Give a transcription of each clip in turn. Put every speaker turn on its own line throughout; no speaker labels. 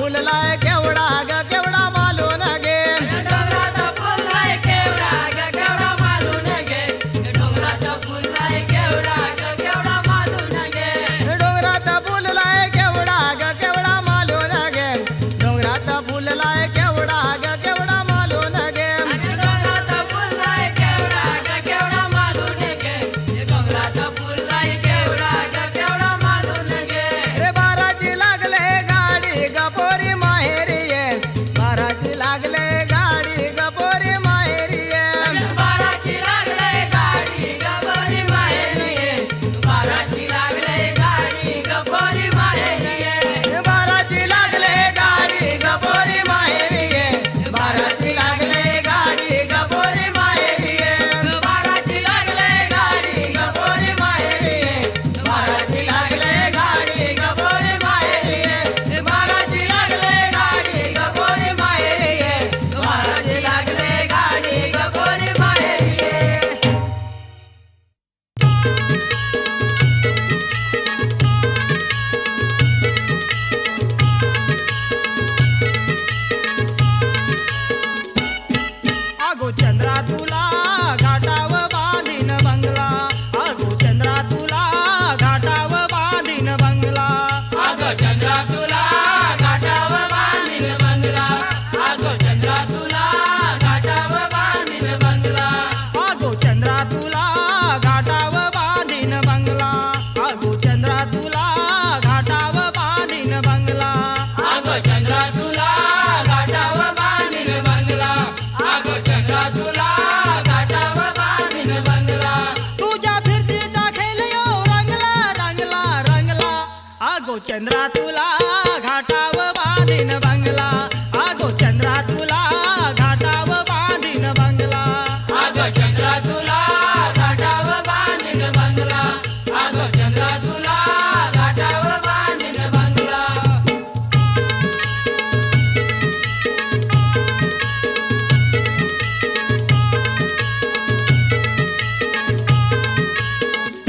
फुललाय केवढा ग केवढा मालून गे
डोंगरात फुललाय केवढा ग केवढा मालून गे डोंगरात फुललाय केवढा ग केवढा मालून गे
डोंगरात फुललाय केवढा ग केवढा मालून गे डोंगरात फुललाय केवढा ग केवढा मालून गे
डोंगरात फुललाय केवढा ग केवढा मालून गे डोंगरात फुललाय केवढा ग केवढा मालून गे
रे बाराजी लागले गाडी गपोरी माहेरी ये बाराजी लागले गाडी गपोरी माहेरी ये
बाराची लागले गाडी गपोरी माहेरी ये बाराची लागले गाडी गपोरी माहेरी ये
बाराजी लागले गाडी गपोरी माहेरी ये बाराजी लागले गाडी गपोरी माहेरी ये
बाराची लागले गाडी गपोरी माहेरी ये
बाराजी लागले गाडी गपोरी माहेरी ये
बाराची लागले गाडी गपोरी माहेरी ये
बाराजी लागले गाडी
गपोरी माहेरी ये
आगो चंद्रा तुला घाटाव बांधीन बंगला आगो चंद्रा तुला घाटाव बांधीन बंगला
आगो चंद्रा तुला घाटाव बांधीन बंगला आगो चंद्रा तुला घाटाव बांधीन बंगला
आगो चंद्रा तुला घाटाव बांधीन बंगला आगो चंद्रा तुला घाटाव बांधीन बंगला
आगो चंद्रा तुला घाटाव बांधीन बंगला आगो चंद्रा तुला घाटाव बांधीन बंगला
तुझ्या फिरतीचा खेळ यो रंगला रंगला रंगला आगो चंद्रा तुला घाटाव बांधीन बंगला आगो चंद्रा तुला घाटाव बांधीन बंगला
आगो चंद्रा तुला घाटाव बांधीन बंगला आगो चंद्रा तुला घाटाव बांधीन बंगला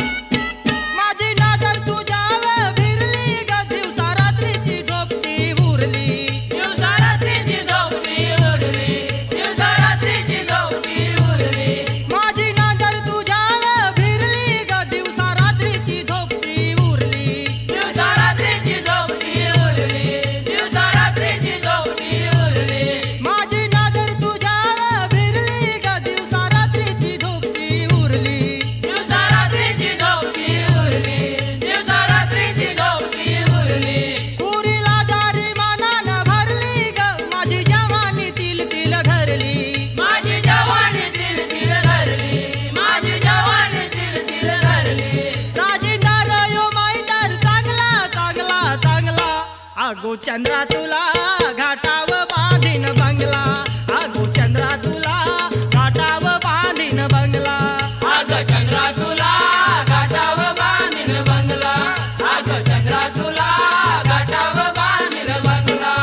माझी नजर तुझ्यावर फिरली ग दिवसा रात्रीची झोपती उरली
दिवसा रात्रीची झोपती उरली दिवसा रात्रीची झोपती उरली
माझी नजर तुझ्यावर फिरली ग दिवसा रात्रीची झोपती उरली
दिवसा रात्रीची झोपती उरली दिवसा रात्रीची झोपती उरली
माझी नजर तुझ्यावर फिरली ग दिवसा रात्रीची झोपती उरली
दिवसा रात्रीची झोपती उरली दिवसा रात्रीची झोपती उरली
पुरीला जारी मनान भरली ग माझी जवानी तिल तिल घरली
माझी जवानी तिल तिल धरली माझी जवानी तिल तिल धरली
राजेंद्र यो मैदार चांगला चांगला चांगला आगो चंद्रा तुला घाटाव बांधीन बंगला आगो चंद्रा तुला घाटाव बांधीन बंगला
आगो चंद्रा तुला घाटाव बांधीन बंगला आगो चंद्रा तुला घाटाव बांधीन बंगला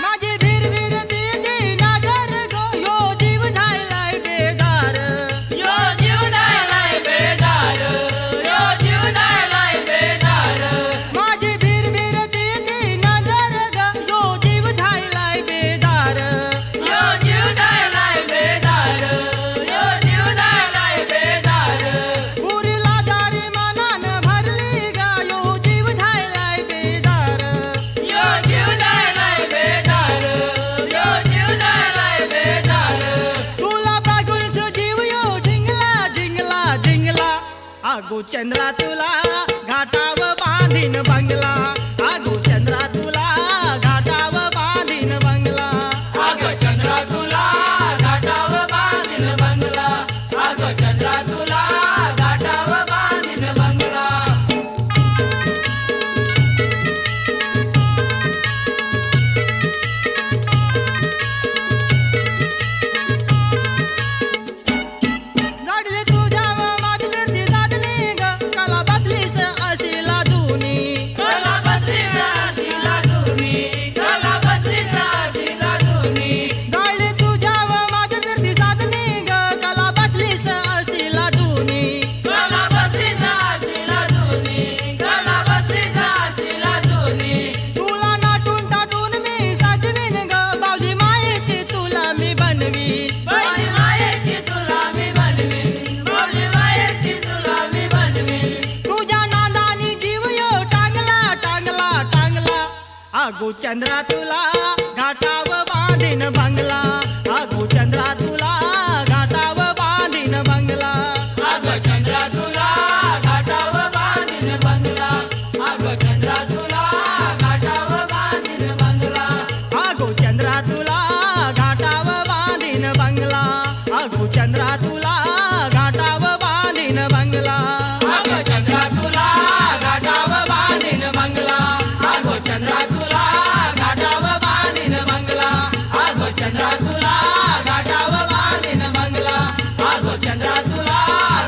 माझी भिरभिर तिची नजर गो यो जीव झालाय बेजार
यो जीव दायलाय बेदार यो जीव दायलाय बेदार
माझी भिरभिर तिची नजर ग यो जीव झालाय बेजार
यो जीव दायलाय बेदार यो जीव दायलाय बेदार
पुरीला जारी मनान भरली ग यो जीव झालाय बेजार
यो जीव दायलाय बेदार यो जीव दायलाय बेदार
तुला बघून जीव यो झिंगला झिंगला झिंगला आगो चंद्रा तुला घाटाव बांधीन बंगला आगो चंद्रा तुला घाटाव बांधीन बंगला
आगो चंद्रा तुला घाटाव बांधीन बंगला आगो चंद्रा तुला घाटाव बांधीन बंगला
गाडीले तुझ्या माझी फिरती साधली ग कला बसली आगो चंद्रा तुला घाटाव बांधीन बंगला आगो चंद्रा तुला घाटाव बांधीन बंगला
अग चंद्रा तुला घाटाव बांधीन बंगला अग चंद्रा तुला घाटाव बांधीन बंगला
आगो चंद्रा तुला घाटाव बांधीन बंगला आगो चंद्रा तुला घाटाव बांधीन बंगला
अग चंद्रा तुला घाटाव बांधीन बंगला अग चंद्रा तुला घाटाव बांधीन बंगला अग चंद्रा तुला घाटाव बांधीन बंगला अग चंद्रा तुला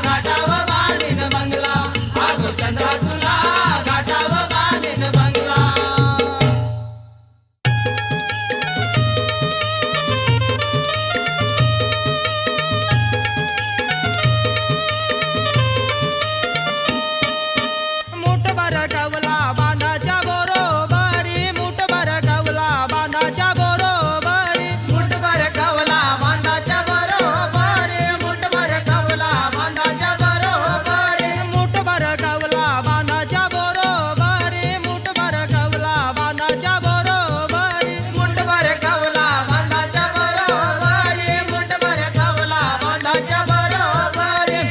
घाटाव बांधीन बंगला अग चंद्रा तुला घाटाव बांधीन बंगला
मुठभर गवला बांधाच्या बरोबरी मुठभर गवला बांधाच्या बरोबरी
मुठभर कवला बांधाच्या बरोबरी मुठभर कवला बांधाच्या बरोबरी
मुठभर गवला बांधाच्या बरोबरी मुठभर गवला बांधाच्या बरोबरी
मुठभर कवला बांधाच्या बरोबरी मुठभर कवला बांधाच्या बरोबरी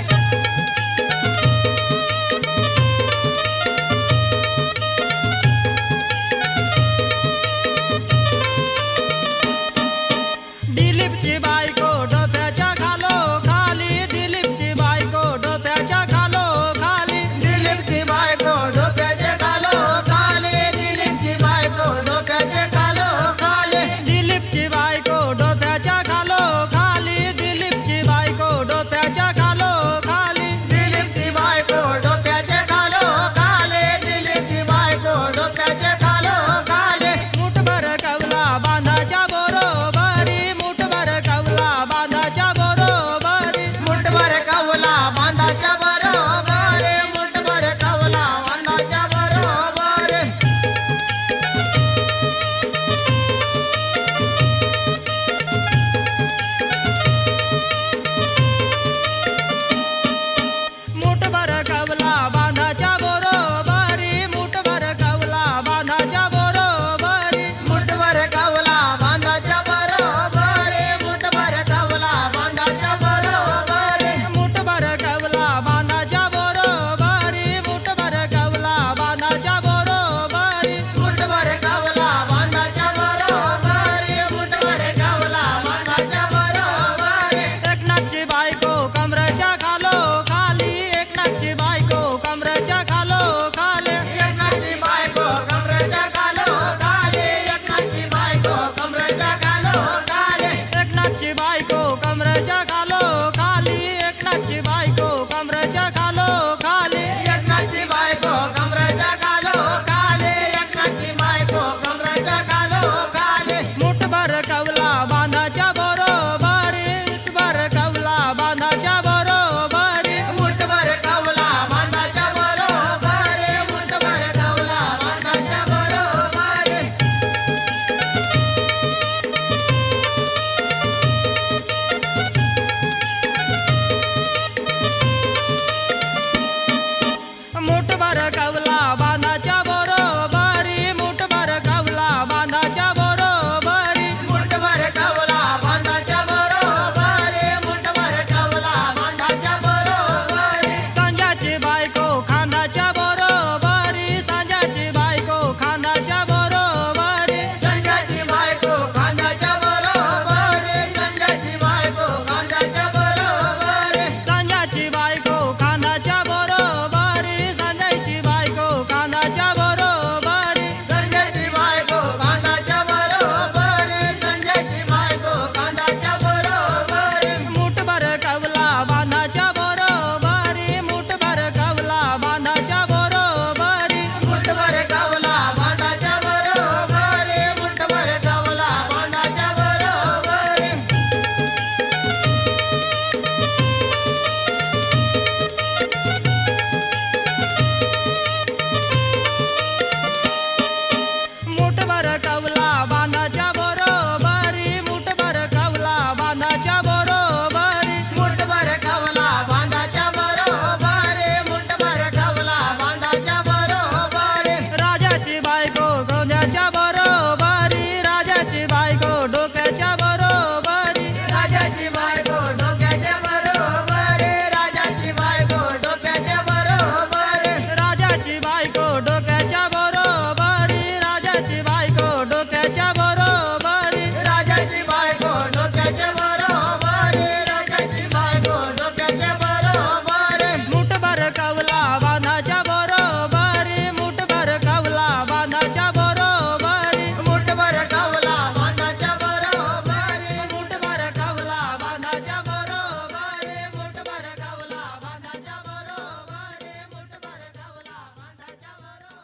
डोक्याच्या बरोबरी राजाची बायको डोक्याच्या बरोबरी
राजाची बायको डोक्याच्या बरोबरी राजाची बायको डोक्याच्या बरोबरी
मुठभर कवला बांधाच्या बरोबरी मुठभर कवला बांधाच्या बरोबरी
मुठभर कवला बांधाच्या बरोबरी
मुठभर कवला बांधाच्या बरोबरी मुठभर कवला बांधाच्या बरोबरी मुठभर कवला बांधाच्या बरोबरी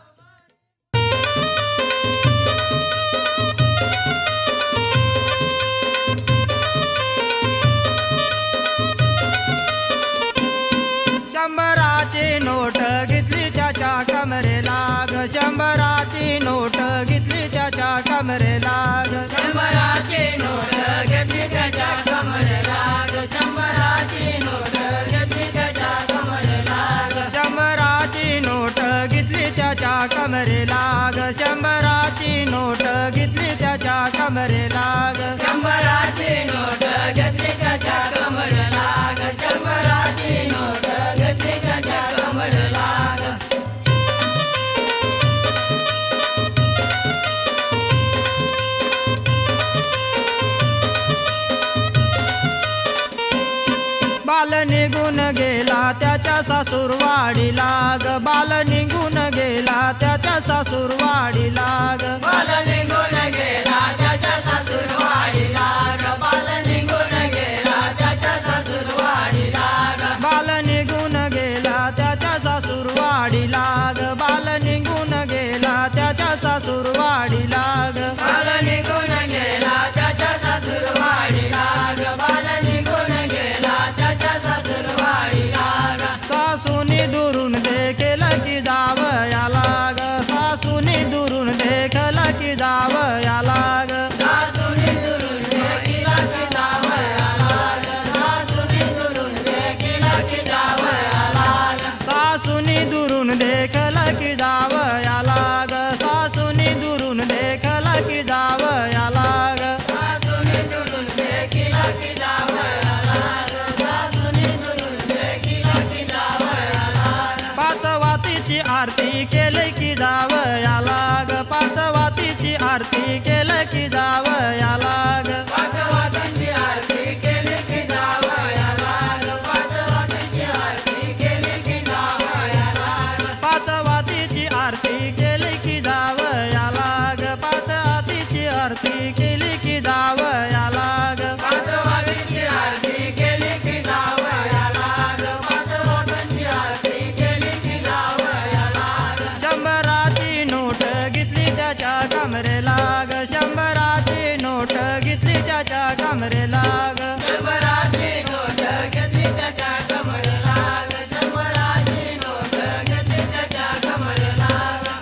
शंभराची नोट घेतली त्याच्या कमरेला ग शंभराची नोट घेतली त्याच्या कमरेला ग
शंभराची नोट घेतली त्याच्या कमरेला ग शंभराची नोट घेतली त्याच्या कमरेला ग
शंभराची नोट घेतली त्याच्या कमरेला ग शंभराची नोट घेतली त्याच्या कमरेला ग
शंभराची नोट घेतली त्याच्या कमरेला ग शंभराची नोट घेतली त्याच्या कमरेला ग
बाल निघून गेला त्याच्या सासूरवाडीला ग बाल निघून गेला त्याच्या सासूरवाडीला ग
बाल निघून गेला त्याच्या सासूरवाडीला ग बाल निघून गेला त्याच्या सासूरवाडीला ग
बाल निघून गेला त्याच्या सासूरवाडीला ग बाल निघून गेला त्याच्या सासूरवाडीला ग
बाल निघून गेला त्याच्या सासूरवाडीला ग बाल निघून गेला त्याच्या सासूरवाडीला ग
सासूनी दुरून देखील की जाव याला ग सासूनी दुरून देखल की जाव याला ग
सासूनी दुरून देखील की जावयाला ग सासूनी दुरून देखील की जावयाला ग
सासूनी दुरून देखल की जाव याला ग सासूनी दुरून देखल की जाव याला ग
सासूनी दुरून देखील की जावयाला ग सासूनी दुरून देखील की जावयाला ग
पाचवातीची आरती केली की जाव याला ग पाचवातीची आरती केली की जाव याला ग
पाचवातीची आरती केली की जावयाला ग पाचवातीची आरती केली की जावयाला ग
पाचवातीची आरती केली की जाव याला ग पाचवातीची आरती केली की जाव याला ग
पाचवातीची आरती केली की जावयाला ग पाचवातीची आरती केली की जावयाला ग
शंभराची नोट घेतली त्याच्या कमरेला ग शंभराची नोट घेतली त्याच्या कमरेला ग
शंभराची नोट घेतली त्याच्या कमरेला ग शंभराची नोट घेतली त्याच्या कमरेला ग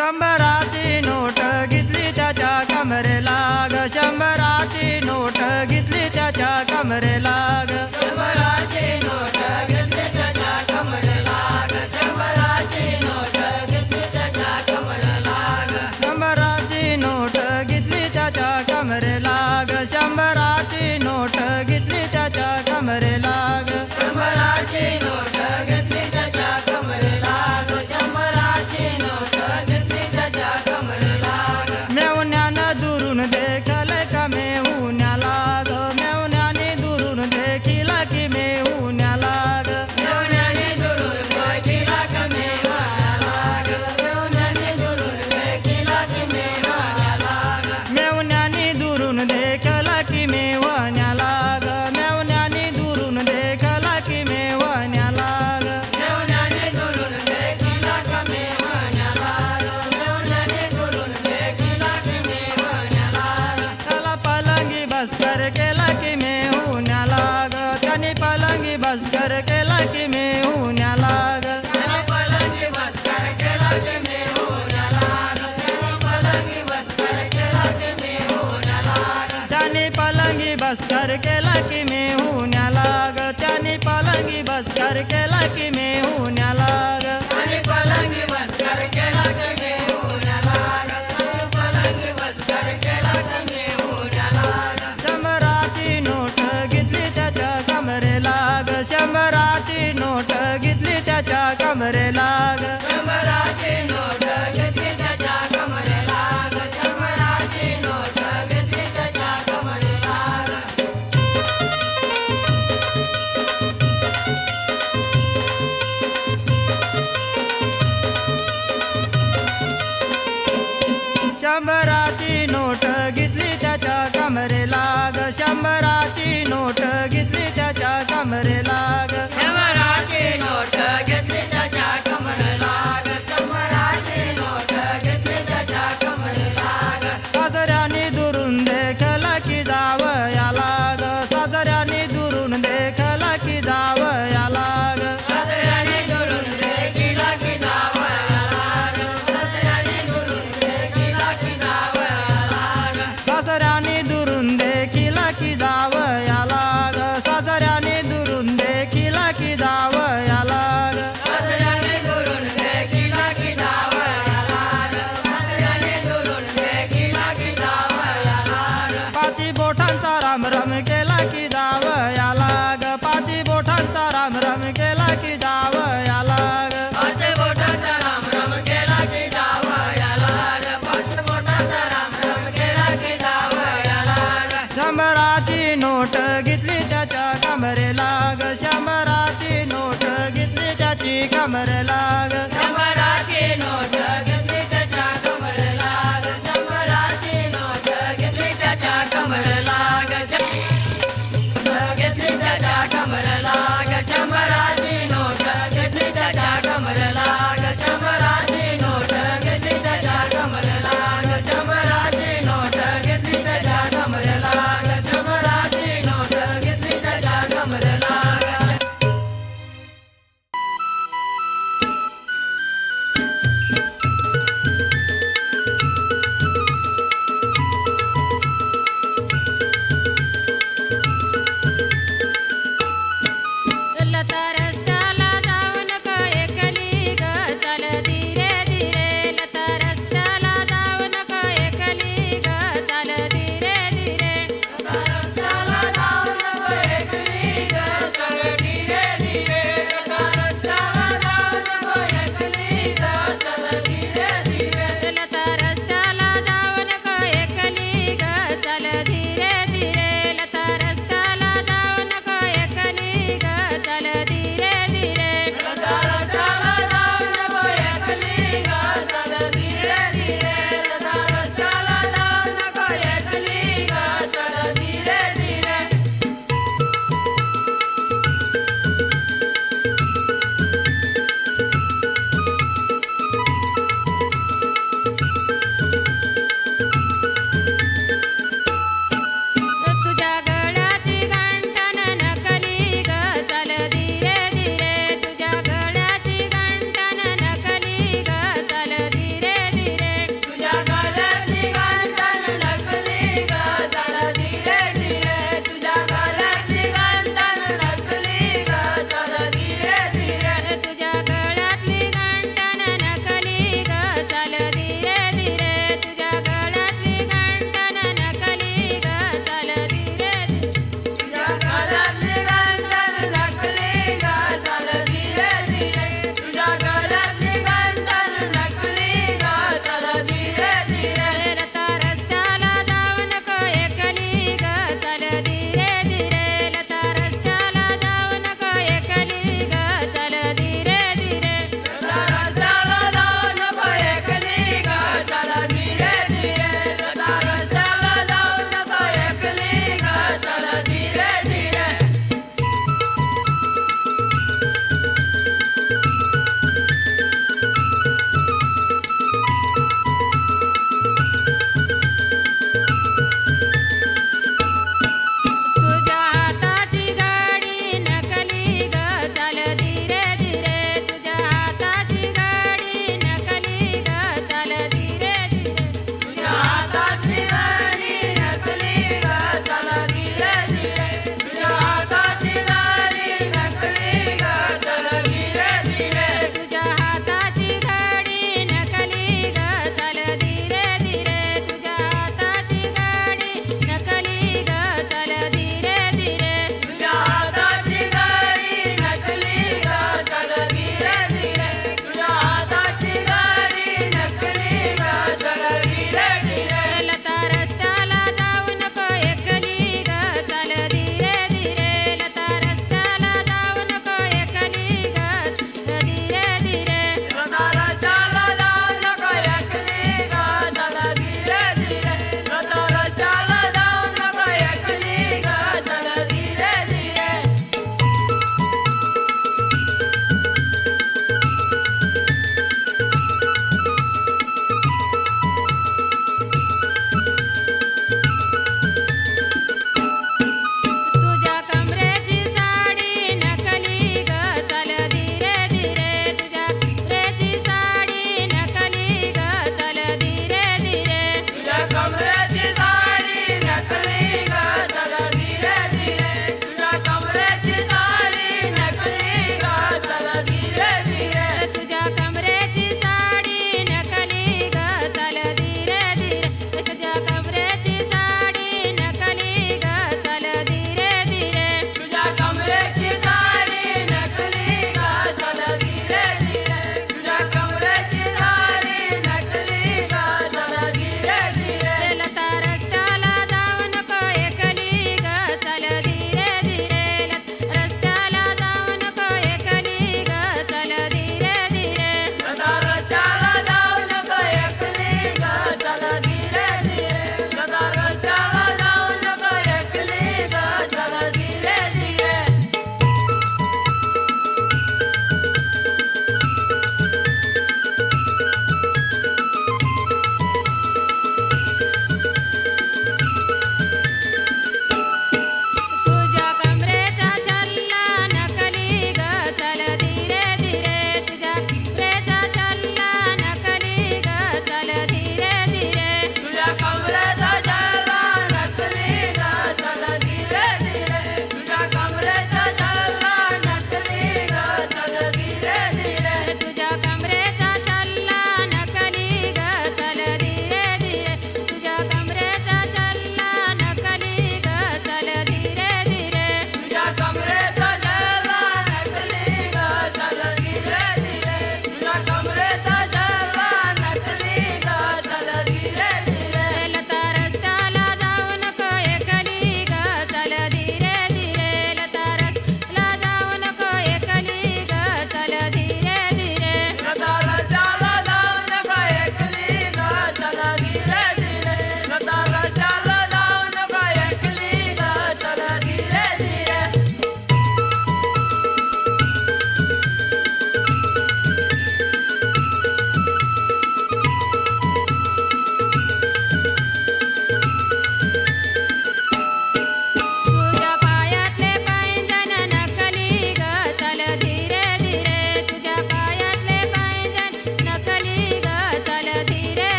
शंभराची नोट घेतली त्याच्या कमरेला ग शंभराची नोट घेतली त्याच्या कमरेला ग
शंभराची नोट घेतली त्याच्या कमरेला ग शंभराची नोट घेतली त्याच्या कमरेला ग
शंभराची नोट घेतली त्याच्या कमरेला ग शंभराची नोट घेतली त्याच्या कमरेला ग
शंभराची नोट घेतली त्याच्या कमरेला ग शंभराची नोट घेतली त्याच्या कमरेला ग
मेवण्यानं दुरून देखल का मेहुण्याला ग मेवण्याने दुरून देखील की मेहुण्याला ग
मेवण्याने दुरून देखील की मेहुण्याला ग मेवण्याने दुरून देखील की मेहुण्याला ग
मेवण्याने दुरून देखल की मेवण्याला ग मेवण्याने दुरून देखल की मेवण्याला ग
मेवण्याने दुरून देखील की मेहुण्याला ग मेवण्याने दुरून देखील की मेहुण्याला ग
त्याला पलंगी बसकर केला की मेहुण्याला ग त्याने पलंगी बसकर केला की मेहुण्याला ग
त्याने पलंगी बसकर केला की मेहुण्याला ग त्याने पलंगी बसकर केला की मेहुण्याला ग
त्याने पलंगी बसकर केला की मेहुण्याला ग त्याने पलंगी बसकर केला की मेहुण्याला ग
आणि पलंगी बसकर केला की मेहुण्याला ग आणि पलंगी बसकर केला की मेहुण्याला
कमरेला ग
शंभराची नोट घेतली त्याच्या कमरेला ग शंभराची नोट घेतली त्याच्या कमरेला ग
शंभराची नोट घेतली त्याच्या कमरेला ग शंभराची नोट घेतली त्याच्या कमरेला ग
शंभराची नोट घेतली त्याच्या कमरेला ग शंभराची नोट घेतली त्याच्या कमरेला ग
सासऱ्याने दुरून देखला की जाव याला ग सासऱ्याने दुरून देखला की जाव याला ग
सासऱ्याने दुरून देखीला की जावयाला ग सासऱ्याने दुरून देखीला की जावयाला ग
सासऱ्याने दुरून देखील की जाव याला ग सासऱ्याने दुरून देखील की जाव याला ग
सासऱ्याने दुरून देखीला की जावयाला ग सासऱ्याने दुरून देखीला की जावयाला ग
पाची बोटांचा राम राम केला की जाव याला ग पाची बोटांचा राम राम केला की जाव याला ग
पाच बोटाचा राम राम केला की जावयाला ग पाच बोटाचा राम राम केला की जावयाला ग
शंभराची नोट घेतली त्याच्या कमरेला ग शंभराची नोट घेतली त्याची कमरेला ग
शंभराची नोट घेतली त्याच्या कमरेला ग शंभराची नोट घेतली त्याच्या कमरेला ग घेतली त्याच्या कमरेला ग शंभराची नोट घेतली त्याच्या कमरेला ग शंभराची नोट घेतली त्याच्या कमरेला ग शंभराची नोट घेतली त्याच्या कमरेला ग शंभराची नोट घेतली त्याच्या कमरेला ग
लता रस्त्याला जाऊ नको एकली ग चाल धीरे धीरे लता रस्त्याला जाऊ नको एकली ग चाल धीरे धीरे
रस्त्याला जाऊ नको एकली ग चल धीरे धीरे रस्त्याला जाऊ नको एकली ग चल धीरे धीरे
लता रस्त्याला जाऊ नको एकली ग चाल धीरे धीरे लता रस्त्याला जाऊ नको एकली ग चाल धीरे धीरे
रस्त्याला जाऊ नको एकली ग चल धीरे धीरे रस्त्याला जाऊ नको एकली ग चल धीरे धीरे
तुझ्या गळ्याची गंटन नकली ग चाल धीरे धीरे तुझ्या गळ्याची गंटन नकली ग चाल धीरे धीरे
तुझ्या गळ्यातली गंटन नकली ग चल धीरे धीरे तुझ्या गळ्यातली गंटन नकली ग चल धीरे धीरे
तुझ्या गळ्यातली गंटन नकली ग चाल धीरे धीरे तुझ्या गळ्यातली गंटन नकली ग चाल धीरे धीरे
तुझ्या गळ्यातली गंटन नकली ग चल धीरे धीरे तुझ्या गळ्यातली गंटन नकली ग चल धीरे धीरे
लता रस्त्याला जाऊ नको एकली ग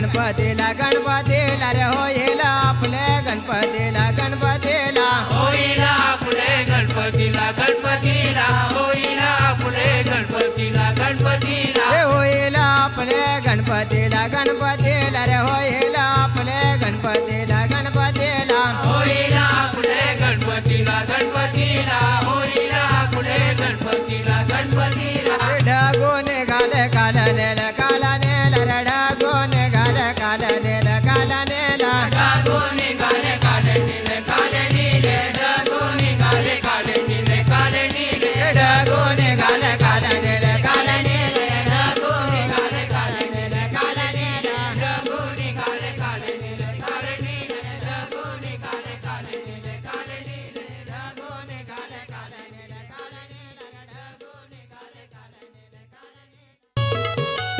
गणपतीला गणपतीला रे होईल आपले गणपतीला गणपतीला
होईल आपले गणपतीला गणपतीला होईल आपले गणपतीला गणपतीला
रे होईल आपले गणपतीला गणपतीला रे होईल आपले गणपतीला गणपतीला
होईल आपले गणपतीला गणपतीला होईल आपले गणपतीला गणपतीला
ढगो निघाले काला नेल काला नेल रे ढगो निघाले काला नेल काला नेल
ढगो निघाले काले नीले काले नीले ढगो निघाले काले नीले काले नीले
ढगो निघाले काला नेल काला नेल ढगो
निघाले काले नीले
काला नेल
ढगो निघाले काले नीले काले नीले ढगो निघाले काले नीले काले नीले
ढगो निघाले काला नेल काला नेल ढगो निघाले काला नेल काला नेल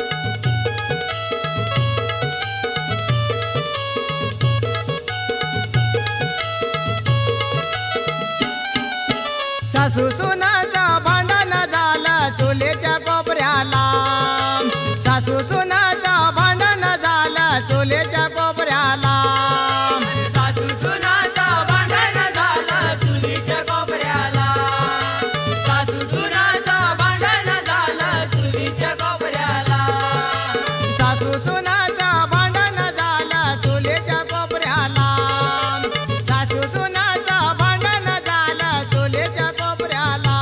सासू सुनाचं भांडण झालं चुलीच्या कोपऱ्याला सासू सुनाचं भांडण झालं चुलीच्या कोपऱ्याला
सासू सुनाचं भांडण झालं चुलीच्या कोपऱ्याला सासू सुनाचं भांडण झालं चुलीच्या कोपऱ्याला
सासू सुनाचं भांडण झालं चुलीच्या कोपऱ्याला सासू सुनाचं भांडण झालं चुलीच्या कोपऱ्याला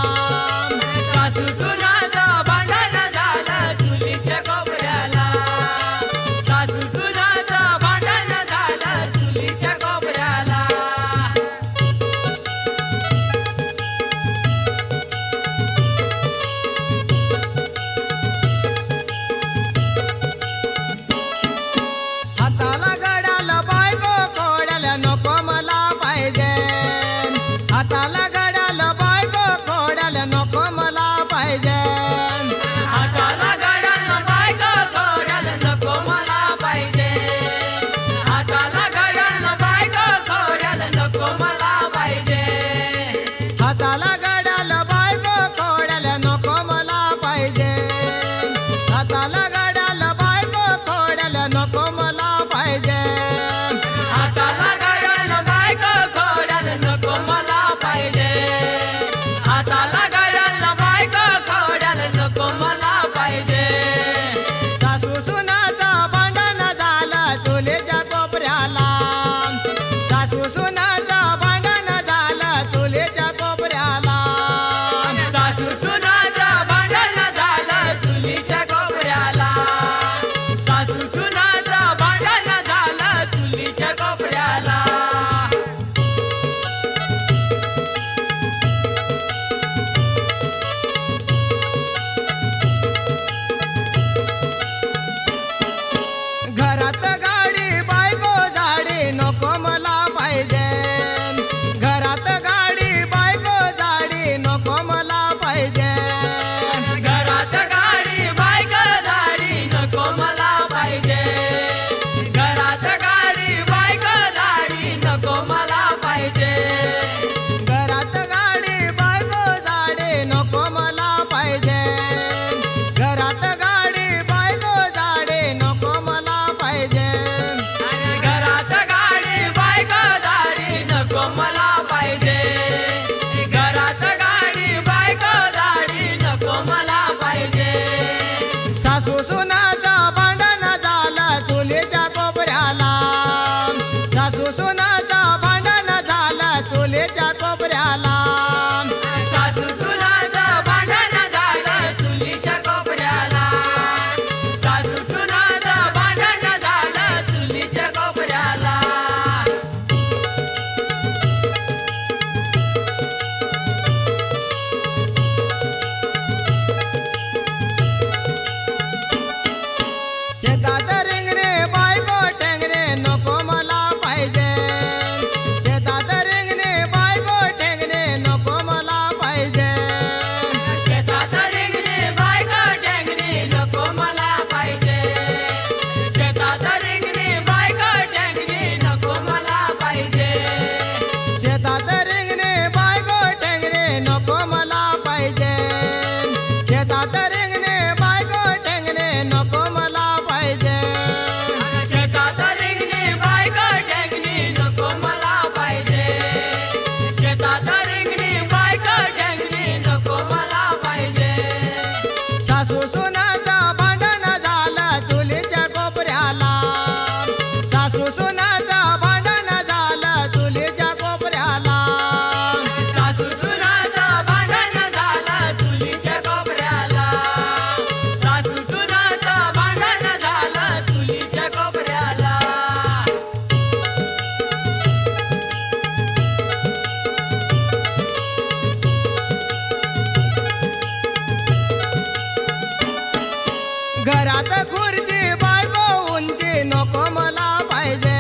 घरात खुर्ची बायको उंची नको मला पाहिजे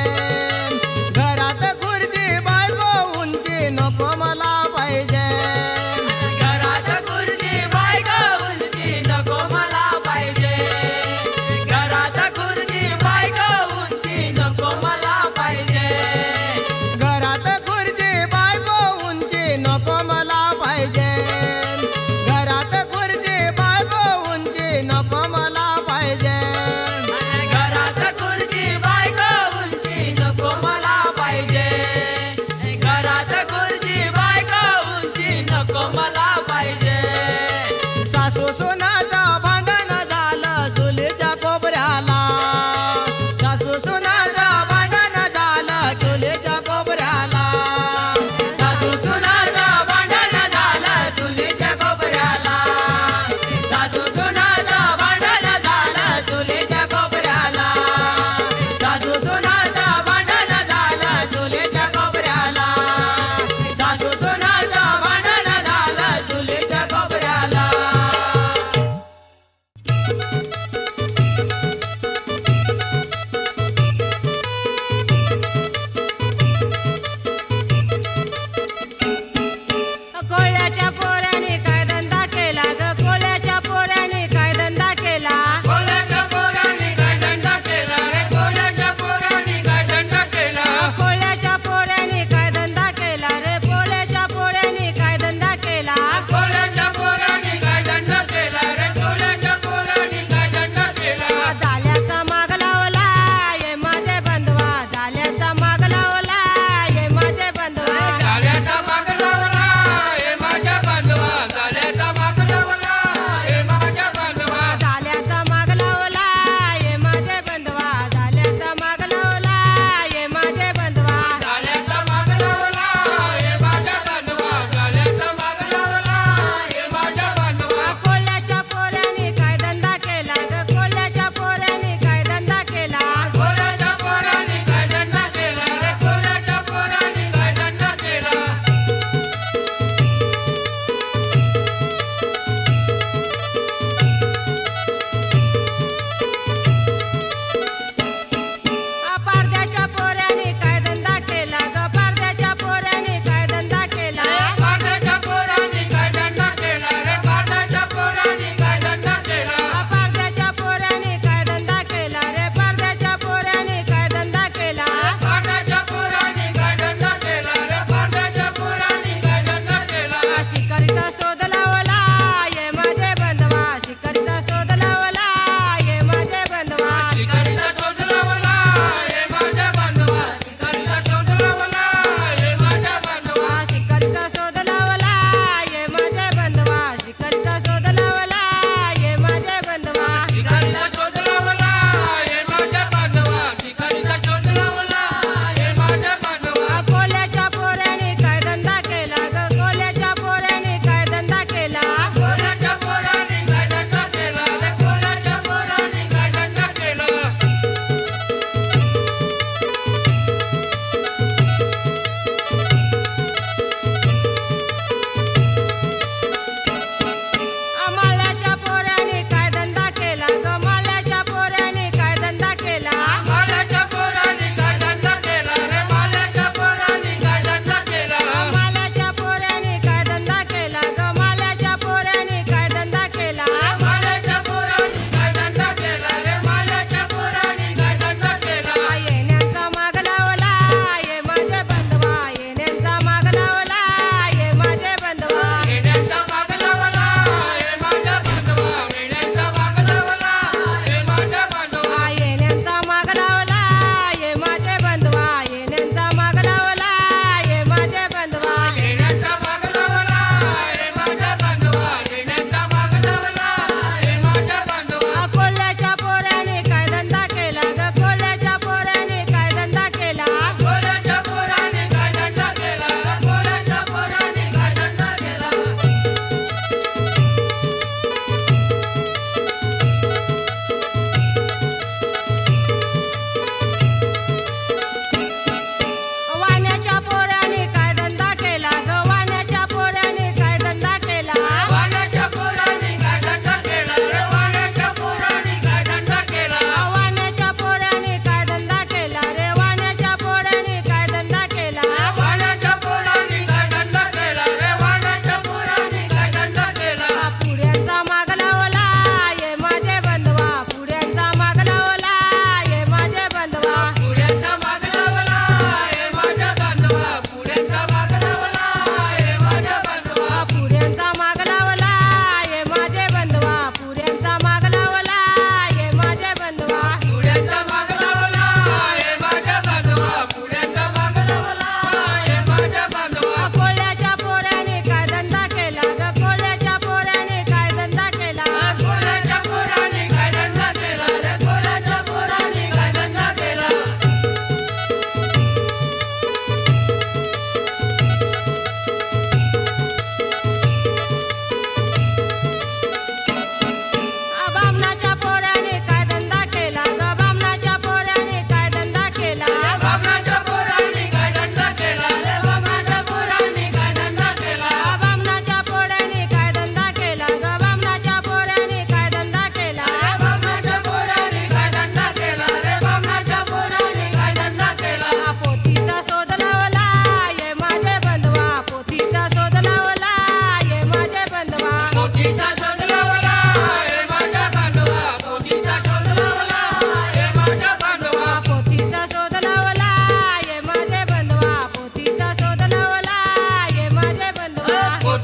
घरात खुर्ची बायको उंची नको मला पाहिजे
घरात खुर्ची बायको उंची नको मला पाहिजे घरात खुर्ची बायको उंची नको मला पाहिजे
घरात खुर्ची बायको उंची नको मला पाहिजे घरात खुर्ची बायको उंची नको मला पाहिजे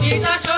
इथं